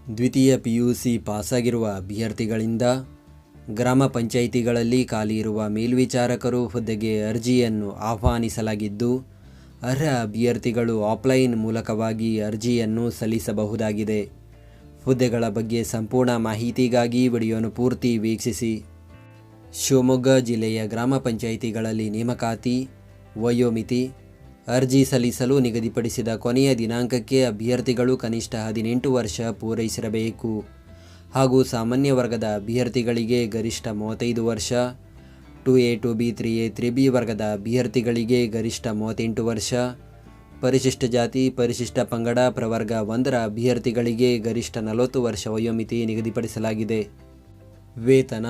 ದ್ವಿತೀಯ PUC ಪಾಸಾಗಿರುವ ಅಭ್ಯರ್ಥಿಗಳಿಂದ ಗ್ರಾಮ ಪಂಚಾಯಿತಿಗಳಲ್ಲಿ ಖಾಲಿ ಇರುವ ಮೇಲ್ವಿಚಾರಕರು ಹುದ್ದೆಗೆ ಅರ್ಜಿಯನ್ನು ಆಹ್ವಾನಿಸಲಾಗಿದ್ದು, ಅರ್ಹ ಅಭ್ಯರ್ಥಿಗಳು ಆಫ್ಲೈನ್ ಮೂಲಕವಾಗಿ ಅರ್ಜಿಯನ್ನು ಸಲ್ಲಿಸಬಹುದಾಗಿದೆ. ಹುದ್ದೆಗಳ ಬಗ್ಗೆ ಸಂಪೂರ್ಣ ಮಾಹಿತಿಗಾಗಿ ವಿಡಿಯೋನು ಪೂರ್ತಿ ವೀಕ್ಷಿಸಿ. ಶಿವಮೊಗ್ಗ ಜಿಲ್ಲೆಯ ಗ್ರಾಮ ಪಂಚಾಯಿತಿಗಳಲ್ಲಿ ನೇಮಕಾತಿ, ವಯೋಮಿತಿ, ಅರ್ಜಿ ಸಲ್ಲಿಸಲು ನಿಗದಿಪಡಿಸಿದ ಕೊನೆಯ ದಿನಾಂಕಕ್ಕೆ ಅಭ್ಯರ್ಥಿಗಳು ಕನಿಷ್ಠ 18 ವರ್ಷ ಪೂರೈಸಿರಬೇಕು ಹಾಗೂ ಸಾಮಾನ್ಯ ವರ್ಗದ ಅಭ್ಯರ್ಥಿಗಳಿಗೆ ಗರಿಷ್ಠ 35 ವರ್ಷ, 2A 2B 3A 3B ವರ್ಗದ ಅಭ್ಯರ್ಥಿಗಳಿಗೆ ಗರಿಷ್ಠ 38 ವರ್ಷ, ಪರಿಶಿಷ್ಟ ಜಾತಿ ಪರಿಶಿಷ್ಟ ಪಂಗಡ ಪ್ರವರ್ಗ 1ರ ಅಭ್ಯರ್ಥಿಗಳಿಗೆ ಗರಿಷ್ಠ 40 ವರ್ಷ ವಯೋಮಿತಿ ನಿಗದಿಪಡಿಸಲಾಗಿದೆ. ವೇತನ: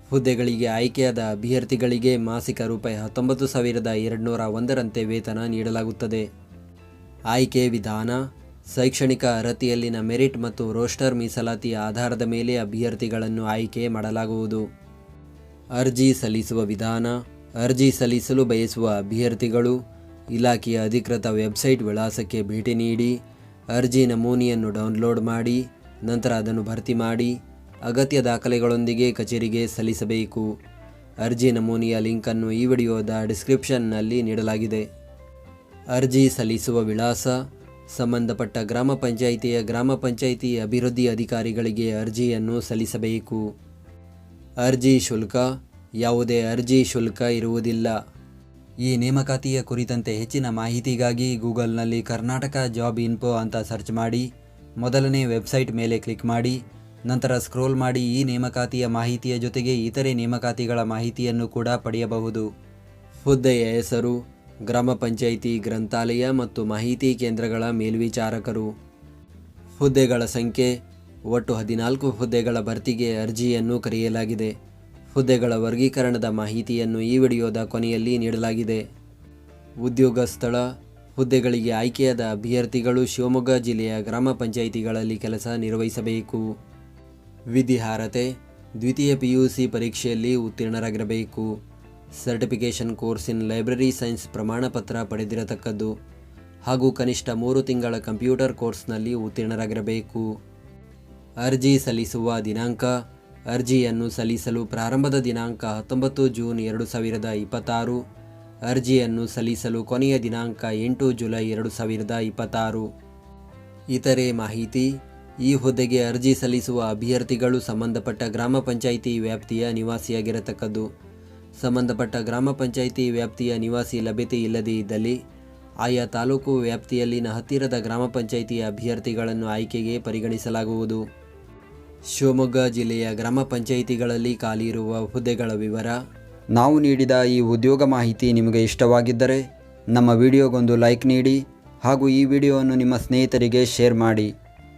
ಹುದ್ದೆಗಳಿಗೆ ಆಯ್ಕೆಯಾದ ಅಭ್ಯರ್ಥಿಗಳಿಗೆ ಮಾಸಿಕ ರೂಪಾಯಿ 19,201ರಂತೆ ವೇತನ ನೀಡಲಾಗುತ್ತದೆ. ಆಯ್ಕೆ ವಿಧಾನ: ಶೈಕ್ಷಣಿಕ ಅರ್ಹತೆಯಲ್ಲಿನ ಮೆರಿಟ್ ಮತ್ತು ರೋಸ್ಟರ್ ಮೀಸಲಾತಿಯ ಆಧಾರದ ಮೇಲೆ ಅಭ್ಯರ್ಥಿಗಳನ್ನು ಆಯ್ಕೆ ಮಾಡಲಾಗುವುದು. ಅರ್ಜಿ ಸಲ್ಲಿಸುವ ವಿಧಾನ: ಅರ್ಜಿ ಸಲ್ಲಿಸಲು ಬಯಸುವ ಅಭ್ಯರ್ಥಿಗಳು ಇಲಾಖೆಯ ಅಧಿಕೃತ ವೆಬ್ಸೈಟ್ ವಿಳಾಸಕ್ಕೆ ಭೇಟಿ ನೀಡಿ ಅರ್ಜಿ ನಮೂನೆಯನ್ನು ಡೌನ್ಲೋಡ್ ಮಾಡಿ ನಂತರ ಅದನ್ನು ಭರ್ತಿ ಮಾಡಿ ಅಗತ್ಯ ದಾಖಲೆಗಳೊಂದಿಗೆ ಕಚೇರಿಗೆ ಸಲ್ಲಿಸಬೇಕು. ಅರ್ಜಿ ನಮೂನೆಯ ಲಿಂಕನ್ನು ಈ ವಿಡಿಯೋದ ಡಿಸ್ಕ್ರಿಪ್ಷನ್ನಲ್ಲಿ ನೀಡಲಾಗಿದೆ. ಅರ್ಜಿ ಸಲ್ಲಿಸುವ ವಿಳಾಸ: ಸಂಬಂಧಪಟ್ಟ ಗ್ರಾಮ ಪಂಚಾಯಿತಿಯ ಗ್ರಾಮ ಪಂಚಾಯಿತಿ ಅಭಿವೃದ್ಧಿ ಅಧಿಕಾರಿಗಳಿಗೆ ಅರ್ಜಿಯನ್ನು ಸಲ್ಲಿಸಬೇಕು. ಅರ್ಜಿ ಶುಲ್ಕ: ಯಾವುದೇ ಅರ್ಜಿ ಶುಲ್ಕ ಇರುವುದಿಲ್ಲ. ಈ ನೇಮಕಾತಿಯ ಕುರಿತಂತೆ ಹೆಚ್ಚಿನ ಮಾಹಿತಿಗಾಗಿ ಗೂಗಲ್ನಲ್ಲಿ ಕರ್ನಾಟಕ ಜಾಬ್ ಇನ್ಫೋ ಅಂತ ಸರ್ಚ್ ಮಾಡಿ ಮೊದಲನೇ ವೆಬ್ಸೈಟ್ ಮೇಲೆ ಕ್ಲಿಕ್ ಮಾಡಿ ನಂತರ ಸ್ಕ್ರೋಲ್ ಮಾಡಿ ಈ ನೇಮಕಾತಿಯ ಮಾಹಿತಿಯ ಜೊತೆಗೆ ಇತರೆ ನೇಮಕಾತಿಗಳ ಮಾಹಿತಿಯನ್ನು ಕೂಡ ಪಡೆಯಬಹುದು. ಹುದ್ದೆಯ ಹೆಸರು: ಗ್ರಾಮ ಪಂಚಾಯಿತಿ ಗ್ರಂಥಾಲಯ ಮತ್ತು ಮಾಹಿತಿ ಕೇಂದ್ರಗಳ ಮೇಲ್ವಿಚಾರಕರು. ಹುದ್ದೆಗಳ ಸಂಖ್ಯೆ: ಒಟ್ಟು 14 ಹುದ್ದೆಗಳ ಭರ್ತಿಗೆ ಅರ್ಜಿಯನ್ನು ಕರೆಯಲಾಗಿದೆ. ಹುದ್ದೆಗಳ ವರ್ಗೀಕರಣದ ಮಾಹಿತಿಯನ್ನು ಈ ವಿಡಿಯೋದ ಕೊನೆಯಲ್ಲಿ ನೀಡಲಾಗಿದೆ. ಉದ್ಯೋಗ ಸ್ಥಳ: ಹುದ್ದೆಗಳಿಗೆ ಆಯ್ಕೆಯಾದ ಅಭ್ಯರ್ಥಿಗಳು ಶಿವಮೊಗ್ಗ ಜಿಲ್ಲೆಯ ಗ್ರಾಮ ಪಂಚಾಯಿತಿಗಳಲ್ಲಿ ಕೆಲಸ ನಿರ್ವಹಿಸಬೇಕು. ವಿದ್ಯಾರ್ಹತೆ: ದ್ವಿತೀಯ PUC ಪರೀಕ್ಷೆಯಲ್ಲಿ ಉತ್ತೀರ್ಣರಾಗಿರಬೇಕು. Certification course in library science ಪ್ರಮಾಣಪತ್ರ ಪಡೆದಿರತಕ್ಕದ್ದು ಹಾಗೂ ಕನಿಷ್ಠ 3 ತಿಂಗಳ ಕಂಪ್ಯೂಟರ್ ಕೋರ್ಸ್ನಲ್ಲಿ ಉತ್ತೀರ್ಣರಾಗಿರಬೇಕು. ಅರ್ಜಿ ಸಲ್ಲಿಸುವ ದಿನಾಂಕ: ಅರ್ಜಿಯನ್ನು ಸಲ್ಲಿಸಲು ಪ್ರಾರಂಭದ ದಿನಾಂಕ 19 ಜೂನ್ 2026. ಅರ್ಜಿಯನ್ನು ಸಲ್ಲಿಸಲು ಕೊನೆಯ ದಿನಾಂಕ 8 ಜುಲೈ 2026. ಇತರೆ ಮಾಹಿತಿ: ಈ ಹುದ್ದೆಗೆ ಅರ್ಜಿ ಸಲ್ಲಿಸುವ ಅಭ್ಯರ್ಥಿಗಳು ಸಂಬಂಧಪಟ್ಟ ಗ್ರಾಮ ಪಂಚಾಯಿತಿ ವ್ಯಾಪ್ತಿಯ ನಿವಾಸಿಯಾಗಿರತಕ್ಕದ್ದು. ಸಂಬಂಧಪಟ್ಟ ಗ್ರಾಮ ಪಂಚಾಯಿತಿ ವ್ಯಾಪ್ತಿಯ ನಿವಾಸಿ ಲಭ್ಯತೆ ಇಲ್ಲದೇ ಇದ್ದಲ್ಲಿ ಆಯಾ ತಾಲೂಕು ವ್ಯಾಪ್ತಿಯಲ್ಲಿನ ಹತ್ತಿರದ ಗ್ರಾಮ ಪಂಚಾಯಿತಿಯ ಅಭ್ಯರ್ಥಿಗಳನ್ನು ಆಯ್ಕೆಗೆ ಪರಿಗಣಿಸಲಾಗುವುದು. ಶಿವಮೊಗ್ಗ ಜಿಲ್ಲೆಯ ಗ್ರಾಮ ಪಂಚಾಯಿತಿಗಳಲ್ಲಿ ಖಾಲಿ ಇರುವ ಹುದ್ದೆಗಳ ವಿವರ. ನಾವು ನೀಡಿದ ಈ ಉದ್ಯೋಗ ಮಾಹಿತಿ ನಿಮಗೆ ಇಷ್ಟವಾಗಿದ್ದರೆ ನಮ್ಮ ವಿಡಿಯೋಗೊಂದು ಲೈಕ್ ನೀಡಿ ಹಾಗೂ ಈ ವಿಡಿಯೋವನ್ನು ನಿಮ್ಮ ಸ್ನೇಹಿತರಿಗೆ ಶೇರ್ ಮಾಡಿ.